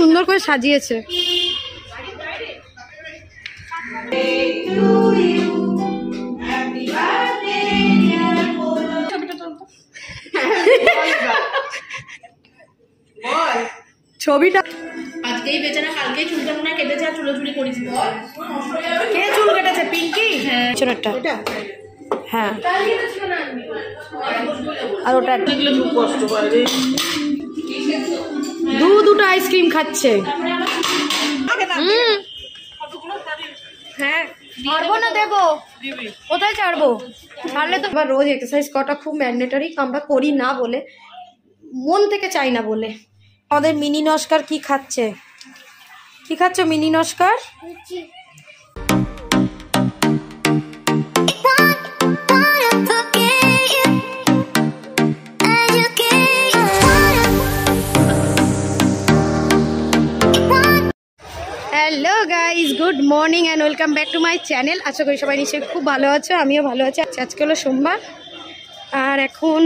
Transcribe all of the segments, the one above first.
সুন্দর করে সাজিয়েছে। ছবিটা আজকেই বেচারা কালকেই চুলটা মনে কেটেছে আর চুলোচুলি করেছিল। কে চুল কেটেছে? পিঙ্কি? হ্যাঁ ছোটটা। হ্যাঁ আর ওটা দুটো আইসক্রিম খাচ্ছে। হ্যাঁ ছাড়বো না, দেবো। কোথায় ছাড়বো? ছাড়লে তো রোজ এক্সারসাইজ করাটা খুব ম্যান্ডেটরি, আমরা করি না বলে, মন থেকে চাই না বলে। আমাদের মিনি নস্কার কি খাচ্ছে? কি খাচ্ছ মিনি নস্কার? Hello guys, good morning and welcome back to my channel. আশা করি সবাই নিশ্চয়ই খুব ভালো আছো, আমিও ভালো আছি। আজকে হলো সোমবার আর এখন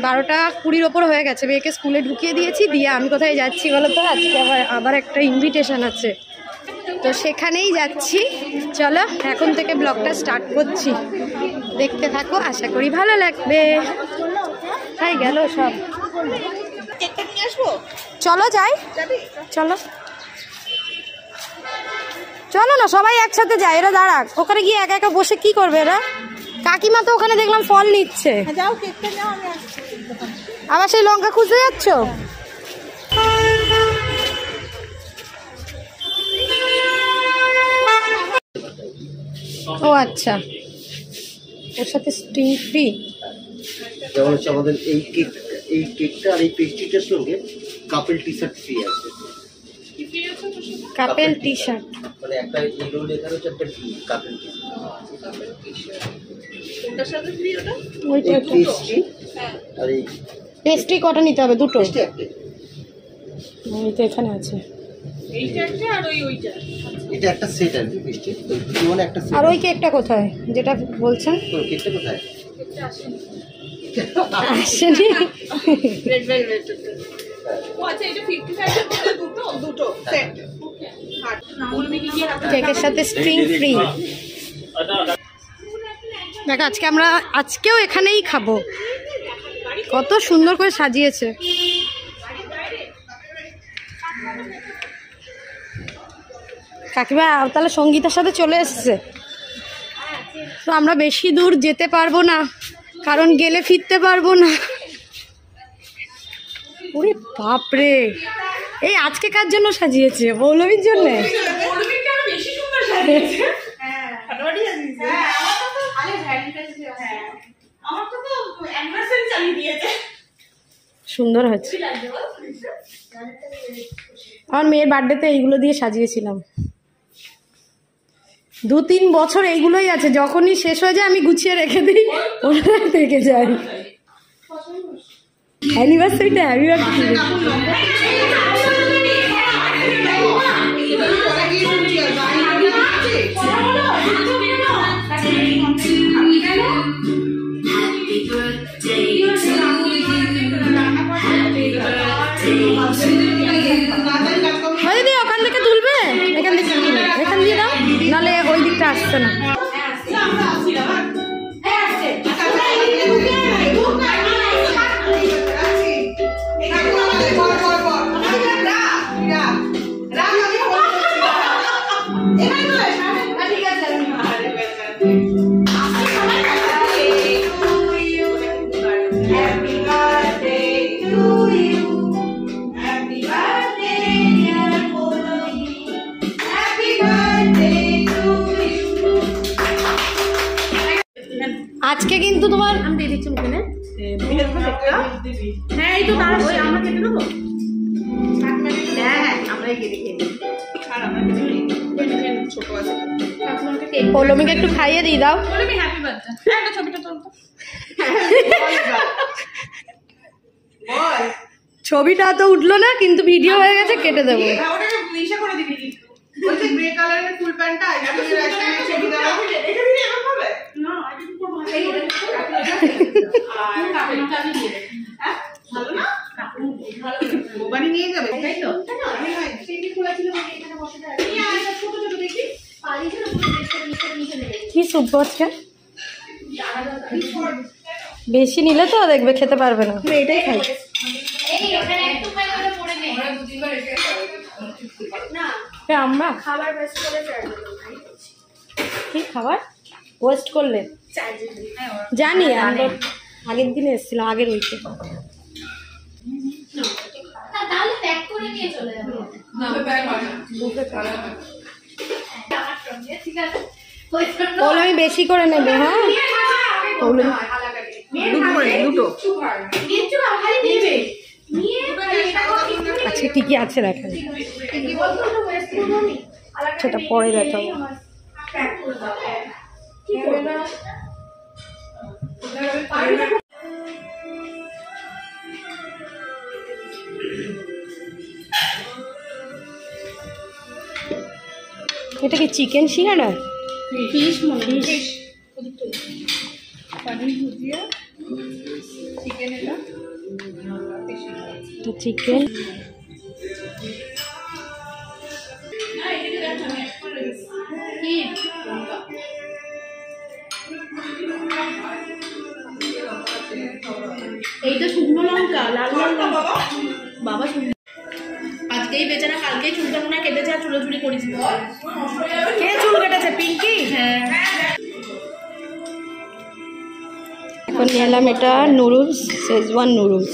12টা 20 ওপর হয়ে গেছে। মেয়েকে স্কুলে ঢুকিয়ে দিয়েছি, দিয়ে আমি কোথায় যাচ্ছি বলো তো? আজকে আবার একটা ইনভিটেশন আছে, তো সেখানেই যাচ্ছি। চলো এখন থেকে ব্লগটা স্টার্ট করছি, দেখতে থাকো, আশা করি ভালো লাগবে। তাই গেল সব, চলো যাই, চলো চলো না সবাই একসাথে যাই। এরা দাঁড়াক, ওখানে গিয়ে একা একা বসে কি করবে এরা? কাকিমা তো ওখানে দেখলাম ফল নিচ্ছে। আবার সেই লঙ্কা খুঁজতে যাচ্ছ? ও আচ্ছা, ওর সাথে স্প্রিং ফ্রি। যেমন হচ্ছে আমাদের এই কেকটা আর এই পেস্ট্রিটার সঙ্গে কাপেল টি শার্ট ফ্রি আছে। কাপেল টি শার্ট মানে একটা ইয়েলো লেখা রয়েছে, একটা কাপেল টি শার্ট। কোনটার সাথে ফ্রি ওটা? ওইটা পেস্ট্রি আর এই পেস্ট্রি কটা নিতে হবে? দুটো। পেস্ট্রি একটা, এইটা এখানে আছে। এইটা একটা আর ওইটা। এটা একটা সেট আর কি পেস্ট্রি, ওই মানে একটা সেট। আর ওই কেকটা কোথায় যেটা বলছেন? তো কেকটা কোথায়? কেকটা আসেনি। আসেনি। Red velvet. ও আচ্ছা, এটা 55 এর মধ্যে দুটো সেট। ওকে আর বলবি কি কেকের সাথে স্প্রিং ফ্রি। দেখো আজকেও এখানেই খাবো। কত সুন্দর করে সাজিয়েছে। কাকিমা তাহলে সঙ্গীতার সাথে চলে এসেছে। তো আমরা বেশি দূর যেতে পারবো না, কারণ গেলে ফিরতে পারবো না। ওরে বাপরে, এই আজকে কার জন্য সাজিয়েছে? পৌলমীর জন্য। পৌলমীকে আরো বেশি সুন্দর সাজিয়েছে। হ্যাঁ ফাটাফাটি সাজিয়েছে। হ্যাঁ আমার তো আরে ভ্যালেন্টাইন্স ডে। হ্যাঁ আমার তো অ্যানিভার্সারি চালিয়ে দিয়েছে। সুন্দর হচ্ছে। আমার মেয়ের বার্থডেতে এইগুলো দিয়ে সাজিয়েছিলাম। 2-3 বছর এইগুলোই আছে, যখনই শেষ হয়ে যায় আমি গুছিয়ে রেখে দিই, ওটা থেকে যায়। অ্যানিভার্সারিটা হ্যাপি বার্থডে। ওখান থেকে তুলবে, এখান থেকে এখান দিয়ে দাও, নাহলে ওই দিকটা আসছে না। আজকে কিন্তু তোমার আমি দিয়ে দিচ্ছি মুখে। হ্যাঁ এই তো তার আমরা কেটে দেবো। হ্যাঁ আমরা কেটে খেয়ে নিই। আর আমরা ছোট আছে। পৌলমীকে একটু খাইয়ে দিয়ে দাও। Poulami happy birthday. একটা ছবিটা তোল তো। ছবিটা তো উঠলো না, কিন্তু ভিডিও হয়ে গেছে, কেটে দেবো। ওটাকে ইসা করে দিবি। ওই যে গ্রে কালারের ফুল প্যান্টটা ছবি দেওয়া এটা দিলে এমন হবে না। এটা তো করব এই আর কাপড়টা আমি দিয়ে দেব। হ্যাঁ ভালো না? কাপড় ভালো মোবাইল নিয়ে যাবে তাই তো। স্যুপ আজকে? বেশি নিলে তো দেখবে খেতে পারবে না। এটাই খাই। আমরা খাবার কি খাবার ওয়েস্ট করলে জানি, আমরা আগের দিনে এসেছিলাম, আগের উইকে। আমি বেশি করে নেবে। হ্যাঁ দুটো আজকে কি কি আছে দেখেন, সেটা পরে দেখাবো। এটা কি চিকেন সিঙ্গাড়া? ফিশ চিকেন এইটা শুকনো লঙ্কা, লাল লাল বাবা শুকনো। আজকেই বেচারা কালকেই চুলটা মনে হয় কেটেছে আর চুলোচুরি করেছিল। কে চুল কেটেছে? পিঙ্কি? হ্যাঁ এখন নিয়ে এলাম এটা নুডলস, শেজওয়ান নুডলস।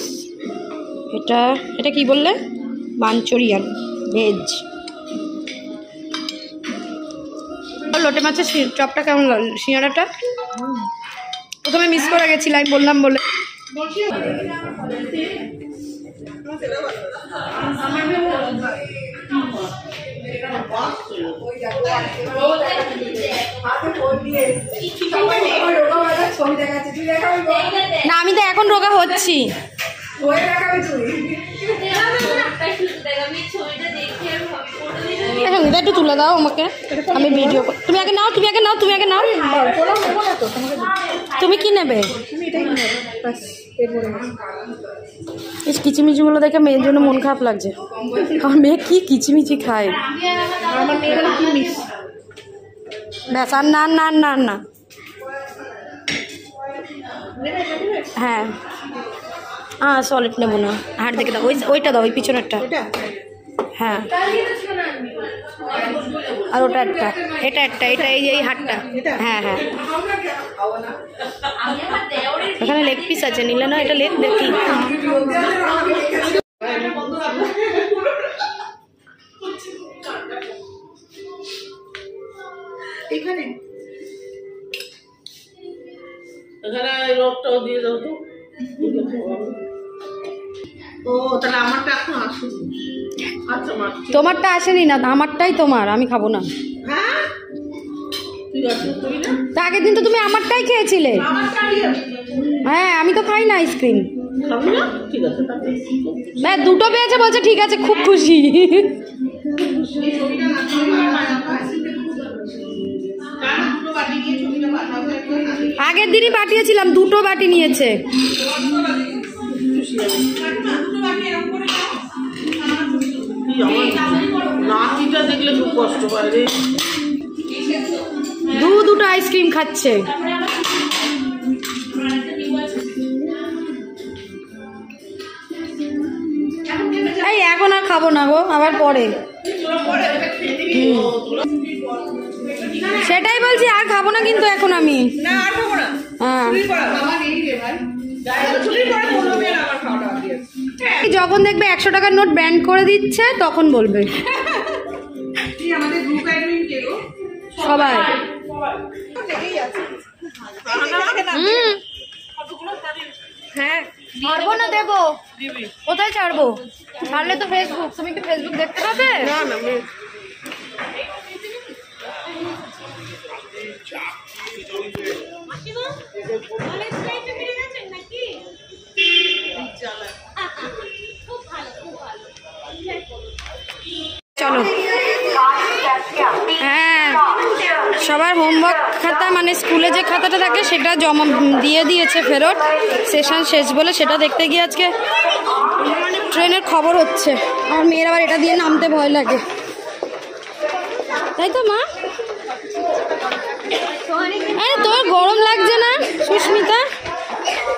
এটা কি বললে? Manchurian veg. লোটে মাছের চপটা কেমন লাগলো? সিঙ্গাড়াটা প্রথমে মিস করে গেছিলাম, আমি বললাম বলে। না আমি তো এখন রোগা হচ্ছি। সঙ্গীতা একটু তুলে দাও আমাকে, আমি ভিডিও। তুমি আগে নাও, তুমি আগে নাও, তুমি আগে নাও। তুমি কি নেবে? এই কিচিমিচিগুলো দেখে মেয়ের জন্য মন খারাপ লাগছে। আমার মেয়ে কি কিচিমিচি খায়। ব্যাস আর না না না না। হ্যাঁ সলিড নেবো না, হাট দেখে দাও। ওইটা দাও, ওই পিছনেরটা। হ্যাঁ আর ওটা একটা, এটা একটা, এটা এই হাটটা। হ্যাঁ হ্যাঁ এখানে লেগ পিস আছে, নিলে না? এটা লেগ দেখি। এখানে রোগটাও দিয়ে দাও তো। ও তাহলে আমারটা এখন আসুন। আচ্ছা তোমারটা আসেনি না, আমারটাই তোমার, আমি খাবো না। হ্যাঁ ঠিক আছে, তুই না তা আগের দিন তো তুমি আমারটাই খেয়েছিলে। হ্যাঁ আমি তো খাই না আইসক্রিম। খাবি না? ঠিক আছে হ্যাঁ দুটো পেয়েছে বলছে, ঠিক আছে, খুব খুশি। আগের দিনই পাঠিয়েছিলাম, দুটো বাটি নিয়েছে। নাতিটা দেখলে খুব কষ্ট পায় রে। দুটো আইসক্রিম খাচ্ছে। এই এখন আর খাবো না গো, আবার পরে। সেটাই বলছি, আর খাবো না কিন্তু এখন আমি। হ্যাঁ যখন দেখবে 100 টাকার নোট ব্যান্ড করে দিচ্ছে তখন বলবে সবাই। হ্যাঁ ছাড়বো না, দেবো। কোথায় ছাড়বো? ছাড়লে তো ফেসবুক। তুমি কি ফেসবুক দেখতে পাবে? না না চলো। হ্যাঁ সবার হোমওয়ার্ক খাতা, মানে স্কুলে যে খাতাটা থাকে সেটা জমা দিয়ে দিয়েছে ফেরত, সেশন শেষ বলে। সেটা দেখতে গিয়ে আজকে ট্রেনের খবর হচ্ছে। আমার মেয়ের আবার এটা দিয়ে নামতে ভয় লাগে। তাই তো মা? আরে তোর গরম লাগছে না সুস্মিতা?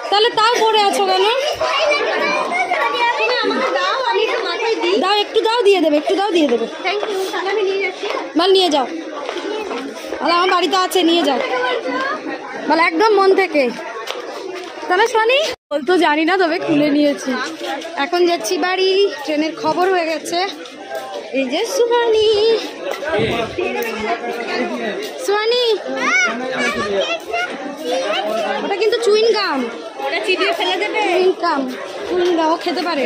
তাহলে তাও পরে আছো কেন? দাও, একটু দাও, দিয়ে দেবে, একটু দাও, দিয়ে দেবে। বল নিয়ে যাও, বল আমার বাড়িতে আছে, নিয়ে যাও, বল একদম মন থেকে। তাহলে সোয়ানি বলতো জানি না, তবে খুলে নিয়েছি। এখন যাচ্ছি বাড়ি, ট্রেনের খবর হয়ে গেছে। এই যে সোয়ানি, সোয়ানি ওটা কিন্তু চুইং গাম, ওটা চিবিয়ে ফেলে দেবে। চুইং গাম, চুইং গাম ও খেতে পারে।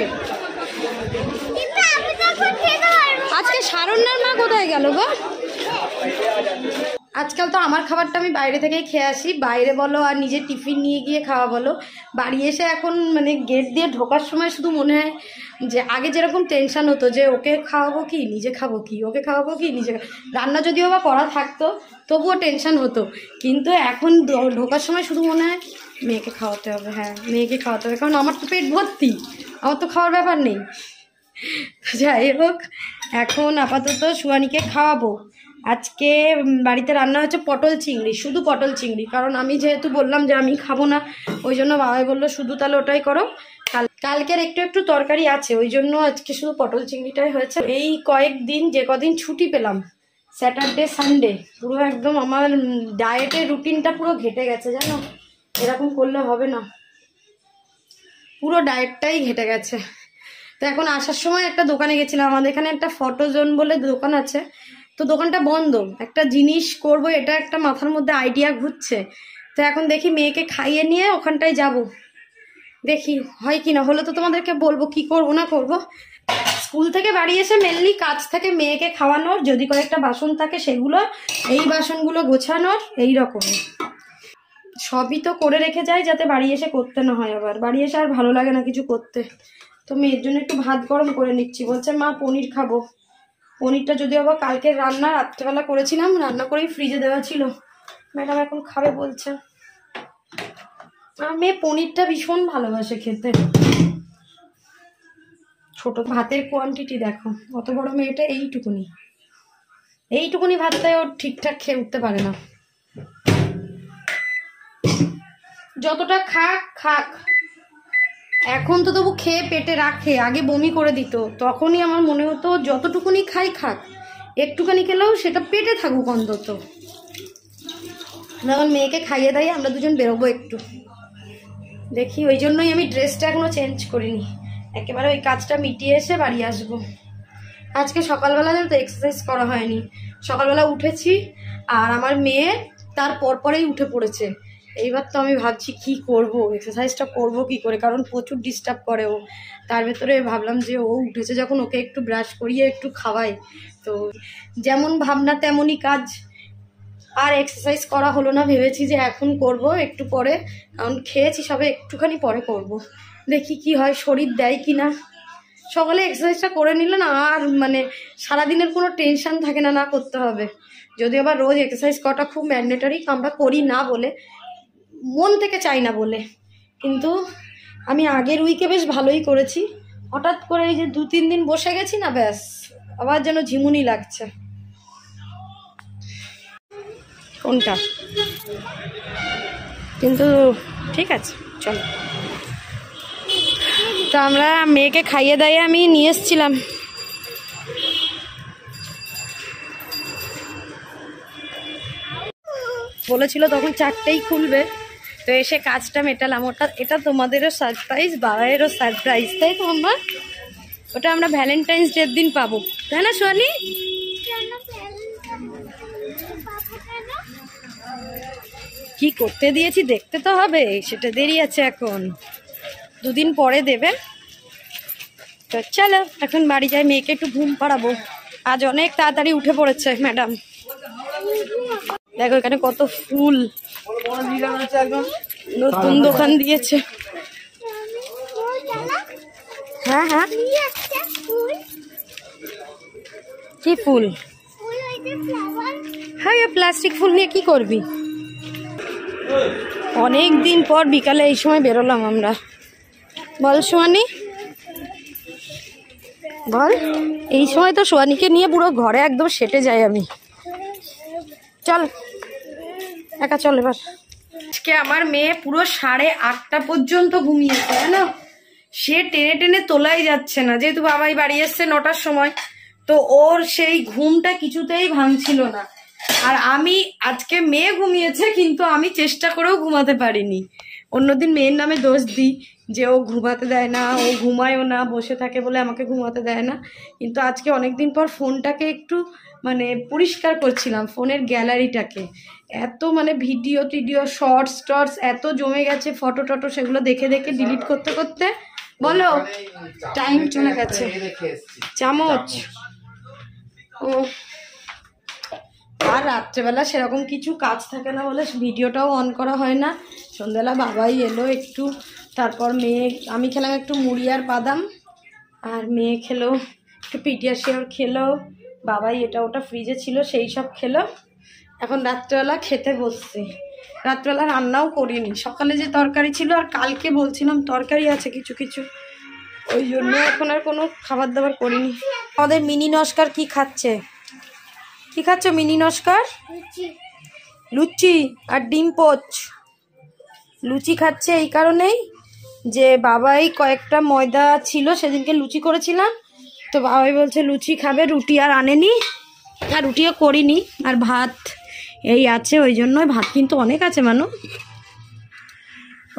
আজকে শারণ্যার মা কোথায় গেল গো? আজকাল তো আমার খাবারটা আমি বাইরে থেকেই খেয়ে আসি, বাইরে বলো আর নিজের টিফিন নিয়ে গিয়ে খাওয়া বলো। বাড়ি এসে এখন মানে গেট দিয়ে ঢোকার সময় শুধু মনে হয় যে আগে যেরকম টেনশন হতো যে ওকে খাওয়াবো কি নিজে খাবো কি, ওকে খাওয়াবো কি নিজে, রান্না যদিও বা করা থাকতো তবুও টেনশন হতো, কিন্তু এখন ঢোকার সময় শুধু মনে হয় মেয়েকে খাওয়াতে হবে। হ্যাঁ, মেয়েকে খাওয়াতে হবে, কারণ আমার তো পেট ভর্তি, আমার তো খাওয়ার ব্যাপার নেই। যাই হোক, এখন আপাতত সুয়ানিকে খাওয়াবো। আজকে বাড়িতে রান্না হচ্ছে পটল চিংড়ি, শুধু পটল চিংড়ি, কারণ আমি যেহেতু বললাম যে আমি খাবো না, ওই জন্য বাবাই বললো শুধু তাহলে ওটাই করো। কালকের একটু একটু তরকারি আছে, ওই জন্য আজকে শুধু পটল চিংড়িটাই হয়েছে। এই কয়েকদিন যে কদিন ছুটি পেলাম, স্যাটারডে সানডে, পুরো একদম আমার ডায়েটের রুটিনটা পুরো ঘেটে গেছে জানো। এরকম করলে হবে না, পুরো ডায়েটটাই ঘেটে গেছে। তো এখন আসার সময় একটা দোকানে গেছিলাম, আমাদের এখানে একটা ফটো জোন বলে দোকান আছে, তো দোকানটা বন্ধ। একটা জিনিস করব, এটা একটা মাথার মধ্যে আইডিয়া ঘুরছে। তো এখন দেখি মেয়েকে খাইয়ে নিয়ে ওখানটায় যাব, দেখি হয় কি না। হলে তো তোমাদেরকে বলবো কি করব না করব। স্কুল থেকে বাড়ি এসে মেনলি কাজ থাকে মেয়েকে খাওয়ানোর, যদি কয়েকটা বাসন থাকে সেগুলো, এই বাসনগুলো গোছানোর, এই রকমের সবই তো করে রেখে যায় যাতে বাড়ি এসে করতে না হয়। আবার বাড়ি এসে আর ভালো লাগে না কিছু করতে। তো মেয়ের জন্য একটু ভাত গরম করে নিচ্ছি, বলছে মা পনির খাবো। পনিরটা যদিও আবার কালকে রান্না রাত্রেবেলা করেছিলাম, রান্না করেই ফ্রিজে দেওয়া ছিল, ম্যাডাম এখন খাবে বলছে। আর মেয়ে পনিরটা ভীষণ ভালোবাসে খেতে। ছোট ভাতের কোয়ান্টিটি দেখো, অত বড় মেয়েটা এইটুকুনি ভাতটাই ওর ঠিকঠাক খেয়ে উঠতে পারে না। যতটা খাক এখন তো তবু খেয়ে পেটে রাখে, আগে বমি করে দিত, তখনই আমার মনে হতো যতটুকুনি খাক, একটুখানি খেলেও সেটা পেটে থাকুক অন্তত। এখন মেয়েকে খাইয়ে দাইয়ে আমরা দুজন বেরোবো একটু, দেখি। ওই জন্যই আমি ড্রেসটা এখনো চেঞ্জ করিনি, একেবারে ওই কাজটা মিটিয়ে এসে বাড়ি আসবো। আজকে সকালবেলা তো এক্সারসাইজ করা হয়নি, সকালবেলা উঠেছি আর আমার মেয়ে তার পরেই উঠে পড়েছে। এইবার তো আমি ভাবছি কি করব, এক্সারসাইজটা করব কি করে, কারণ প্রচুর ডিস্টার্ব করে ও। তার ভেতরে ভাবলাম যে ও উঠেছে যখন, ওকে একটু ব্রাশ করিয়ে একটু খাওয়াই। তো যেমন ভাবনা তেমনই কাজ, আর এক্সারসাইজ করা হলো না। ভেবেছি যে এখন করব একটু পরে, কারণ খেয়েছি সবে, একটুখানি পরে করব, দেখি কি হয়, শরীর দেয় কি না। সকালে এক্সারসাইজটা করে নিলে না আর মানে সারাদিনের কোনো টেনশন থাকে না, না করতে হবে। যদি আবার রোজ এক্সারসাইজ করাটা খুব ম্যান্ডেটরি, আমরা করি না বলে, মন থেকে চাই না বলে। কিন্তু আমি আগের উইকে বেশ ভালোই করেছি, হঠাৎ করে এই যে 2-3 দিন বসে গেছি না, ব্যাস আবার যেন ঝিমুনি লাগছে। কোনটা কিন্তু ঠিক আছে, চলো। তো আমরা মেয়েকে খাইয়ে দাইয়ে আমি নিয়ে এসছিলাম। বলেছিল তখন 4টেই খুলবে, তো এসে কাজটা মেটালাম। এটা তোমাদেরও সারপ্রাইজ, বাবাইয়েরও সারপ্রাইজ, তাই তো আমরা ওটা আমরা ভ্যালেন্টাইন্স ডের দিন পাবো, তাই না সোয়ানি? কি করতে দিয়েছি দেখতে তো হবে, সেটা দেরি আছে, এখন 2 দিন পরে দেবে। তো চলো এখন বাড়ি যাই, মেয়েকে একটু ঘুম পাড়াবো। আজ অনেক তাড়াতাড়ি উঠে পড়েছে ম্যাডাম। দেখো এখানে কত ফুল, নতুন দোকান দিয়েছে। হ্যাঁ হ্যাঁ, কি ফুল? হ্যাঁ, প্লাস্টিক ফুল নিয়ে কি করবি? অনেক দিন পর বিকালে এই সময় বেরোলাম আমরা, বল সোয়ানি বল। এই সময় তো সোয়ানিকে নিয়ে পুরো ঘরে একদম সেটে যাই আমি, চল একা চল এবার। আজকে আমার মেয়ে পুরো 8:30 পর্যন্ত ঘুমিয়েছে জানো, সে টেনে টেনে তোলাই যাচ্ছে না, যেহেতু বাবাই বাড়ি এসছে 9টার সময়, তো ওর সেই ঘুমটা কিছুতেই ভাঙছিল না। আর আমি আজকে মেয়ে ঘুমিয়েছে কিন্তু আমি চেষ্টা করেও ঘুমাতে পারিনি। অন্যদিন মেয়ের নামে দোষ দিই যে ও ঘুমাতে দেয় না, ও ঘুমায়ও না, বসে থাকে বলে আমাকে ঘুমাতে দেয় না। কিন্তু আজকে অনেকদিন পর ফোনটাকে একটু মানে পরিষ্কার করছিলাম, ফোনের গ্যালারিটাকে। এত মানে ভিডিও টিডিও শর্টস টর্টস এত জমে গেছে, ফটো টটো, সেগুলো দেখে দেখে ডিলিট করতে করতে বলো টাইম চলে গেছে। চামচ ও, আর রাত্রেবেলা সেরকম কিছু কাজ থাকে না বলে ভিডিওটাও অন করা হয় না। সন্ধ্যাবেলা বাবাই এলো একটু, তারপর মেয়ে, আমি খেলাম একটু মুড়ি আর বাদাম, আর মেয়ে খেলো একটু পিডিয়াশিওর খেলো, বাবাই এটা ওটা ফ্রিজে ছিল সেই সব খেলো। এখন রাত্রেবেলা খেতে বসছি। রাত্রেবেলা রান্নাও করিনি, সকালে যে তরকারি ছিল আর কালকে বলছিলাম তরকারি আছে কিছু কিছু, ওই জন্য এখন আর কোনো খাবার দাবার করিনি। আমাদের মিনি নস্কার কি খাচ্ছে? কি খাচ্ছ মিনি নস্কার? লুচি আর ডিম পোচ। লুচি খাচ্ছে এই কারণেই যে বাবাই কয়েকটা ময়দা ছিল, সেদিনকে লুচি করেছিলাম, তো বাবাই বলছে লুচি খাবে, রুটি আর আনেনি, আর রুটিও করিনি, আর ভাত এই আছে, ওই জন্যই, ভাত কিন্তু অনেক আছে মানু,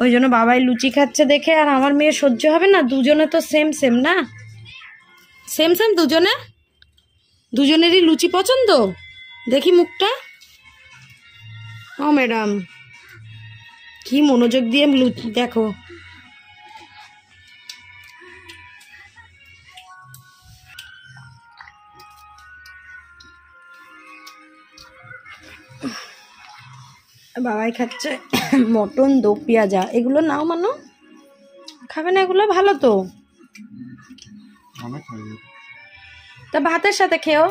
ওই জন্য বাবাই লুচি খাচ্ছে দেখে। আর আমার মেয়ে সহ্য হবে না, দুজনে তো সেম সেম না, সেম সেম দুজনেরই লুচি পছন্দ। দেখি মুখটা, ও ম্যাডাম কি মনোযোগ দিয়ে লুচি দেখো। বাবাই খাচ্ছে মটন দো পেঁয়াজা, এগুলো নাও মানো, খাবে না এগুলো? ভালো তো, তা ভাতের সাথে খেও।